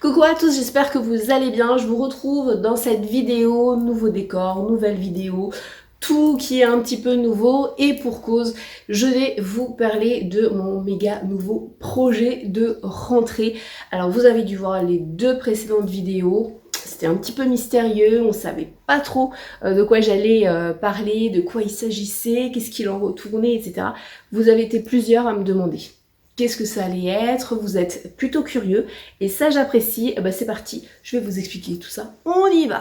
Coucou à tous, j'espère que vous allez bien. Je vous retrouve dans cette vidéo, nouveau décor, nouvelle vidéo, tout qui est un petit peu nouveau et pour cause, je vais vous parler de mon méga nouveau projet de rentrée. Alors vous avez dû voir les deux précédentes vidéos. C'était un petit peu mystérieux, on savait pas trop de quoi j'allais parler, de quoi il s'agissait, qu'est-ce qu'il en retournait, etc. Vous avez été plusieurs à me demander qu'est-ce que ça allait être, vous êtes plutôt curieux et ça j'apprécie. Et ben c'est parti, je vais vous expliquer tout ça, on y va.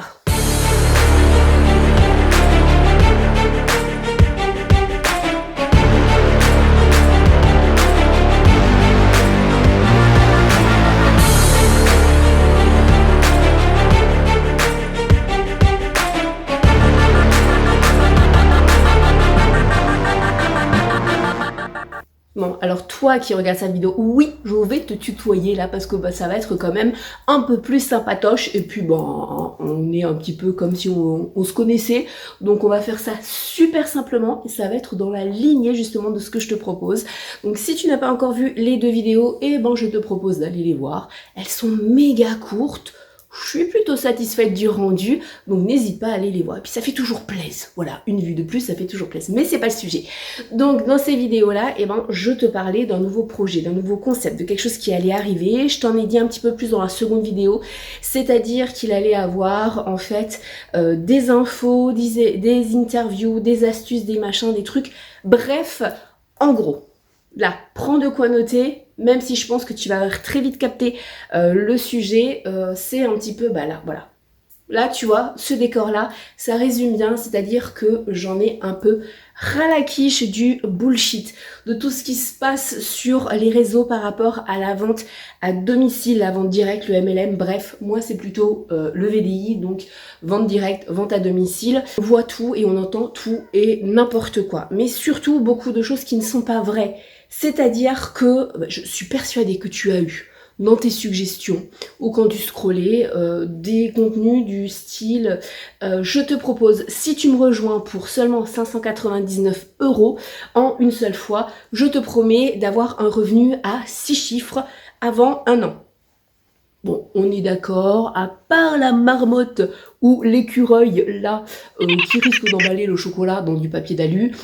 Bon, alors toi qui regardes cette vidéo, oui, je vais te tutoyer là parce que ça va être quand même un peu plus sympatoche et puis bon, on est un petit peu comme si on se connaissait, donc on va faire ça super simplement et ça va être dans la lignée justement de ce que je te propose. Donc si tu n'as pas encore vu les deux vidéos, et ben je te propose d'aller les voir. Elles sont méga courtes. Je suis plutôt satisfaite du rendu, donc n'hésite pas à aller les voir. Et puis ça fait toujours plaisir. Voilà, une vue de plus, ça fait toujours plaisir. Mais c'est pas le sujet. Donc dans ces vidéos-là, je te parlais d'un nouveau projet, d'un nouveau concept, de quelque chose qui allait arriver. Je t'en ai dit un petit peu plus dans la seconde vidéo, c'est-à-dire qu'il allait avoir en fait des infos, des interviews, des astuces, des machins, des trucs. Bref, en gros. Là, prends de quoi noter, même si je pense que tu vas très vite capter le sujet, c'est un petit peu, là, voilà. Là, tu vois, ce décor-là, ça résume bien, c'est-à-dire que j'en ai un peu ras la quiche du bullshit, de tout ce qui se passe sur les réseaux par rapport à la vente à domicile, la vente directe, le MLM, bref, moi c'est plutôt le VDI, donc vente directe, vente à domicile. On voit tout et on entend tout et n'importe quoi, mais surtout beaucoup de choses qui ne sont pas vraies. C'est-à-dire que je suis persuadée que tu as eu dans tes suggestions ou quand tu scrollais des contenus du style je te propose, si tu me rejoins pour seulement 599 € en une seule fois, je te promets d'avoir un revenu à 6 chiffres avant un an. Bon, on est d'accord, à part la marmotte ou l'écureuil là qui risque d'emballer le chocolat dans du papier d'alu,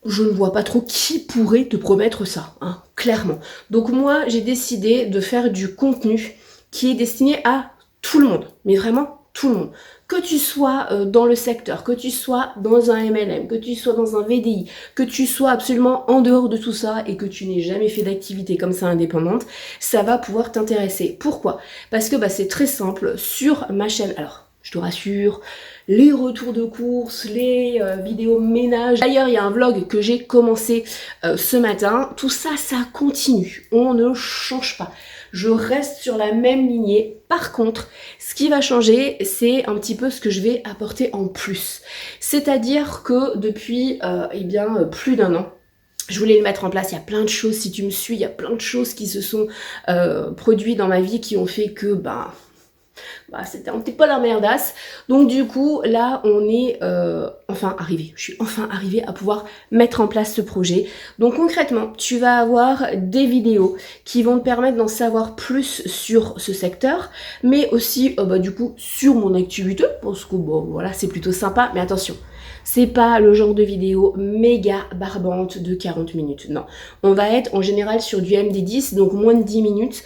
je ne vois pas trop qui pourrait te promettre ça, hein, clairement. Donc moi, j'ai décidé de faire du contenu qui est destiné à tout le monde, mais vraiment tout le monde. Que tu sois dans le secteur, que tu sois dans un MLM, que tu sois dans un VDI, que tu sois absolument en dehors de tout ça et que tu n'aies jamais fait d'activité comme ça indépendante, ça va pouvoir t'intéresser. Pourquoi? Parce que c'est très simple, sur ma chaîne, alors je te rassure, les retours de course, les vidéos ménage. D'ailleurs, il y a un vlog que j'ai commencé ce matin. Tout ça, ça continue. On ne change pas. Je reste sur la même lignée. Par contre, ce qui va changer, c'est un petit peu ce que je vais apporter en plus. C'est-à-dire que depuis plus d'un an, je voulais le mettre en place, il y a plein de choses, si tu me suis, il y a plein de choses qui se sont produites dans ma vie qui ont fait que c'était un petit peu la merdasse. Donc du coup, là, on est enfin arrivé. Je suis enfin arrivée à pouvoir mettre en place ce projet. Donc concrètement, tu vas avoir des vidéos qui vont te permettre d'en savoir plus sur ce secteur, mais aussi du coup sur mon activité, parce que voilà, c'est plutôt sympa. Mais attention, c'est pas le genre de vidéo méga barbante de 40 minutes, non. On va être en général sur du MD10, donc moins de 10 minutes,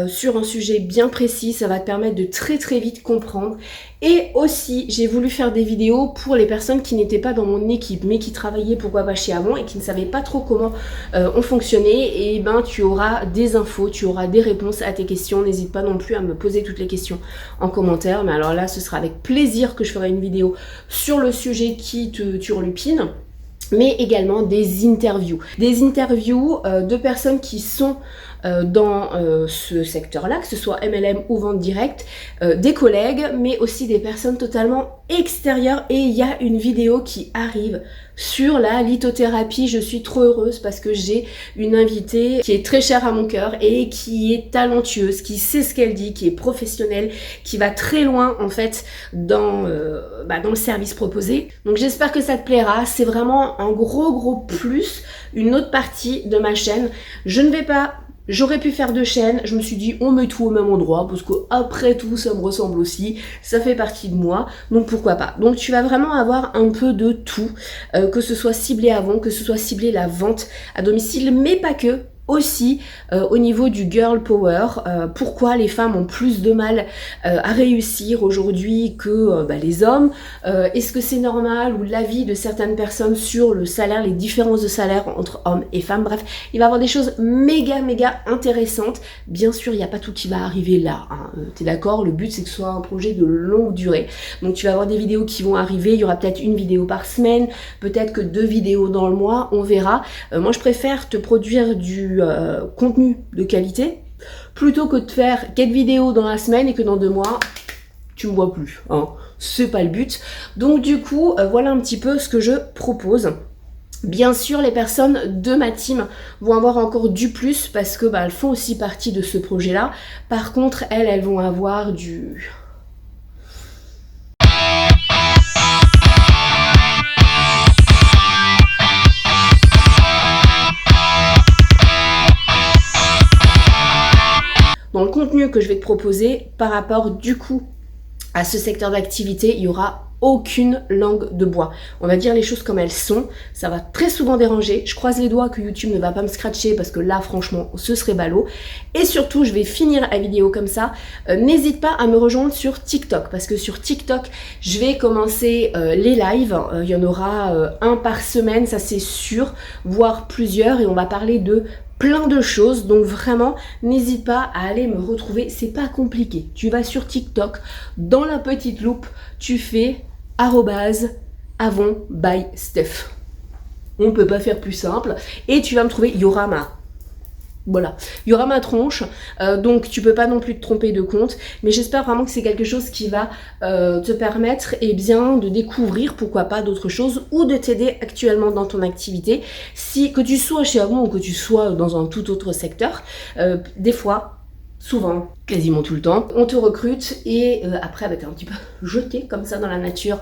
sur un sujet bien précis. Ça va te permettre de très vite comprendre. Et aussi, j'ai voulu faire des vidéos pour les personnes qui n'étaient pas dans mon équipe, mais qui travaillaient pourquoi pas chez Avon et qui ne savaient pas trop comment on fonctionnait. Et tu auras des infos, tu auras des réponses à tes questions. N'hésite pas non plus à me poser toutes les questions en commentaire. Mais alors là, ce sera avec plaisir que je ferai une vidéo sur le sujet qui te turlupine, mais également des interviews. Des interviews de personnes qui sont dans ce secteur-là, que ce soit MLM ou vente directe, des collègues, mais aussi des personnes totalement extérieures. Et il y a une vidéo qui arrive sur la lithothérapie. Je suis trop heureuse parce que j'ai une invitée qui est très chère à mon cœur et qui est talentueuse, qui sait ce qu'elle dit, qui est professionnelle, qui va très loin en fait dans le service proposé. Donc j'espère que ça te plaira. C'est vraiment un gros plus, une autre partie de ma chaîne. Je ne vais pas J'aurais pu faire 2 chaînes, je me suis dit on met tout au même endroit parce que après tout ça me ressemble aussi, ça fait partie de moi, donc pourquoi pas. Donc tu vas vraiment avoir un peu de tout, que ce soit ciblé avant, que ce soit ciblé la vente à domicile, mais pas que. Aussi au niveau du girl power, pourquoi les femmes ont plus de mal à réussir aujourd'hui que les hommes, est-ce que c'est normal, ou l'avis de certaines personnes sur le salaire, les différences de salaire entre hommes et femmes, bref, il va y avoir des choses méga intéressantes. Bien sûr il n'y a pas tout qui va arriver là, hein. T'es d'accord, le but c'est que ce soit un projet de longue durée, donc tu vas avoir des vidéos qui vont arriver, il y aura peut-être une vidéo par semaine, peut-être que 2 vidéos dans le mois, on verra. Moi je préfère te produire du contenu de qualité plutôt que de faire 4 vidéos dans la semaine et que dans 2 mois tu me vois plus, hein. C'est pas le but. Donc du coup voilà un petit peu ce que je propose. Bien sûr les personnes de ma team vont avoir encore du plus parce que elles font aussi partie de ce projet là. Par contre elles vont avoir du... Dans le contenu que je vais te proposer, par rapport du coup à ce secteur d'activité, il y aura aucune langue de bois. On va dire les choses comme elles sont. Ça va très souvent déranger. Je croise les doigts que YouTube ne va pas me scratcher parce que là, franchement, ce serait ballot. Et surtout, je vais finir la vidéo comme ça. N'hésite pas à me rejoindre sur TikTok parce que sur TikTok, je vais commencer les lives. Il y en aura un par semaine, ça c'est sûr, voire plusieurs. Et on va parler de plein de choses, donc vraiment n'hésite pas à aller me retrouver, c'est pas compliqué. Tu vas sur TikTok, dans la petite loupe, tu fais @avon by Steph. On peut pas faire plus simple et tu vas me trouver Yorama. Voilà, il y aura ma tronche, donc tu peux pas non plus te tromper de compte, mais j'espère vraiment que c'est quelque chose qui va te permettre de découvrir pourquoi pas d'autres choses ou de t'aider actuellement dans ton activité, que tu sois chez Avon ou que tu sois dans un tout autre secteur. Des fois, souvent, quasiment tout le temps, on te recrute et après t'es un petit peu jeté comme ça dans la nature.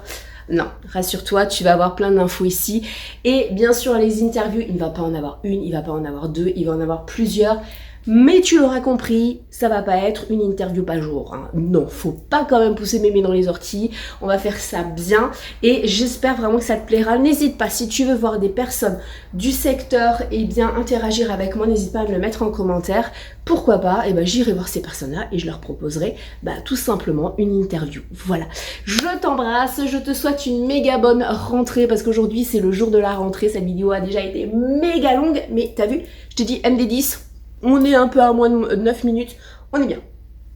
Non, rassure-toi, tu vas avoir plein d'infos ici. Et bien sûr, les interviews, il ne va pas en avoir une, il va pas en avoir 2, il va en avoir plusieurs. Mais tu l'auras compris, ça va pas être une interview par jour, hein. Non, faut pas quand même pousser mémé dans les orties. On va faire ça bien et j'espère vraiment que ça te plaira. N'hésite pas, si tu veux voir des personnes du secteur et interagir avec moi, n'hésite pas à me le mettre en commentaire. Pourquoi pas, j'irai voir ces personnes-là et je leur proposerai tout simplement une interview. Voilà, je t'embrasse, je te souhaite une méga bonne rentrée parce qu'aujourd'hui c'est le jour de la rentrée. Cette vidéo a déjà été méga longue, mais t'as vu, je te dis MD10. On est un peu à moins de 9 minutes, on est bien.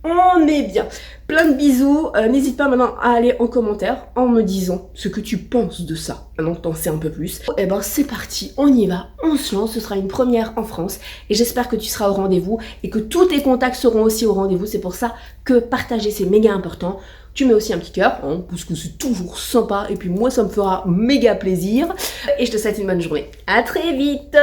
On est bien. Plein de bisous. N'hésite pas maintenant à aller en commentaire en me disant ce que tu penses de ça. Maintenant que t'en sais un peu plus. C'est parti, on y va, on se lance. Ce sera une première en France et j'espère que tu seras au rendez-vous et que tous tes contacts seront aussi au rendez-vous. C'est pour ça que partager c'est méga important. Tu mets aussi un petit cœur, hein, parce que c'est toujours sympa et puis moi ça me fera méga plaisir. Et je te souhaite une bonne journée. À très vite.